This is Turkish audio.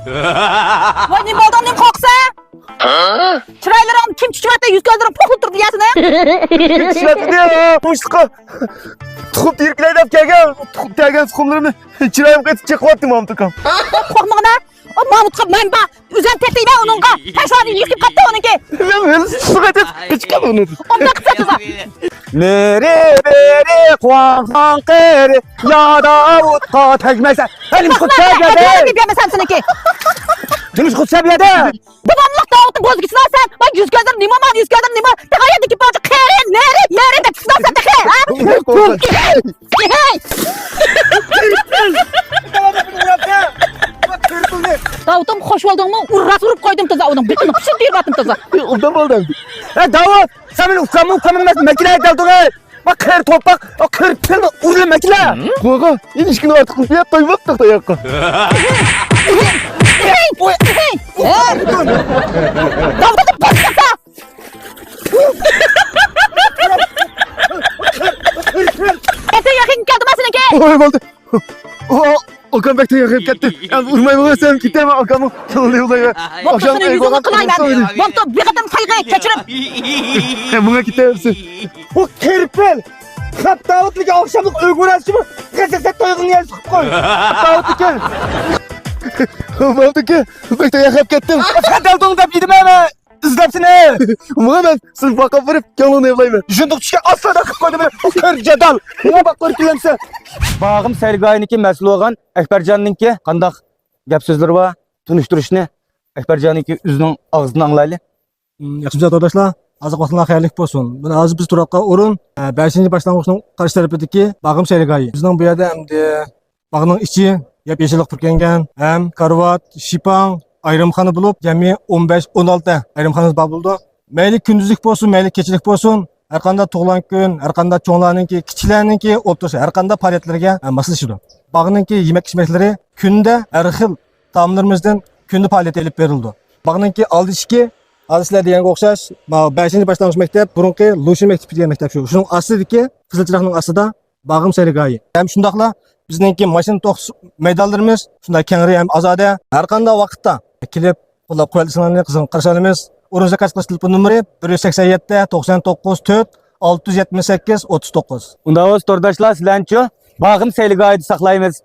Voy nima oldu nim qoqsa? Chiroylarim kim chiqyapti? Yuz ko'zlarim po'qilib turdi deyasizmi? Chiqyapti-da, boshliqqa. Tuxum terklayib kelgan, tuxum tergan tuxumlarimni chiroyim qaytib chiqyapti mamtukam. Qo'rqmag'ina. O Mahmudga men ba, o'zim tertiyman uningga. Tashvani yutib qatdi uningga. Men chiqyapti, chiqib uni. Onda qilasiz. Nere bere Quang qere ya Davudqa tegmesa. Elim xutsabiyada. Deb yemasan seniki. Demiş xutsabiyada. Devamlıq Davud'un gözgüsünü sen. Bak yüz gözlerim nima man, yüz gözlerim nima. Tegaya dikip bağcı kere, nere de tutunan sen teke. Hey! Davud'um hoş oldun mu? Urras vurup koydum taza onun. Bir kını pişir deyip attım taza. Ondan oldu. Davud, sen benim ukamın makineye daldın. Bak kır toprak, o kır pırlı uzun makine. Kuaga, ilişkini artık kufiyat doymaktık da yakın. Davud'u da başkasa. Ete yakın geldi ben seninki. Oy oldu. Okan bekle yakıp gitti. Yani vurmayı bıraksan gitti ama Okan'ın kılını ulayı. Vaktasını yüzünü kılayım ben. Vakta bir kadın saygı geçirip. Buna gitti. O kirpel. Kap Davut'luk akşamlık uygulaşı mı? Keseset toyğun yer sıkıp koy. Davut'luk gel. Davut'luk gel. Bekle yakıp gittim. Sen daldın da bildim ama. İzlepsin he. Buna ben sırf bakıp verip yanını evlayım. Düşündük düşke asla da kıp koydum. O kır cadal. Buna bak koy dilemse. Bağım Sergay'ınki məsul olğan Əkbərcanınki qandaq gəp sözləri var. Tunuşturuşni Əkbərcanınki üzünün ağzından anlaylı. Yaxşı arkadaşlar, azıq vaxtlar xeyirlik olsun. Buna azı biz turaqqa orun 5-ci başlanğıcının qarşı tərəfindəki Bağım Sergayı. Bizning bu yerdə həm də bağның içi yap-yeşillik turkengen, həm karvat, şipan, ayrımxana bulub, cəmi 15-16 ayrımxanamız bar buldu. Məyli gündüzlük bolsun, məyli keçilik bolsun. Her kanda tuğulan gün, her kanda çoğunlarınki, kiçilerninki, otursa, her kanda faaliyetlerine maslaşırdı. Bağınınki yemek içmekleri günde her xil tamamlarımızdan günde faaliyet edip verildi. Bağınınki aldışki, aldışlar diyen okşaş, 5. başlangıç mektep, burunki Lushin mektebi diyen mektep şu. Şunun asıdaki, Kızılçırak'ın asıda Bağım Sergayı. Hem şundakla bizninki maşın toks meydallarımız, şunda kengri hem azade, her kanda vakitte kilip, kural sınavını kızın karşılarımız, Urunca kaç telefon numara 187 99 4 678 39. Unda o'z to'rdoshlar sizlarni Bağım Sergay'ni saqlaymiz.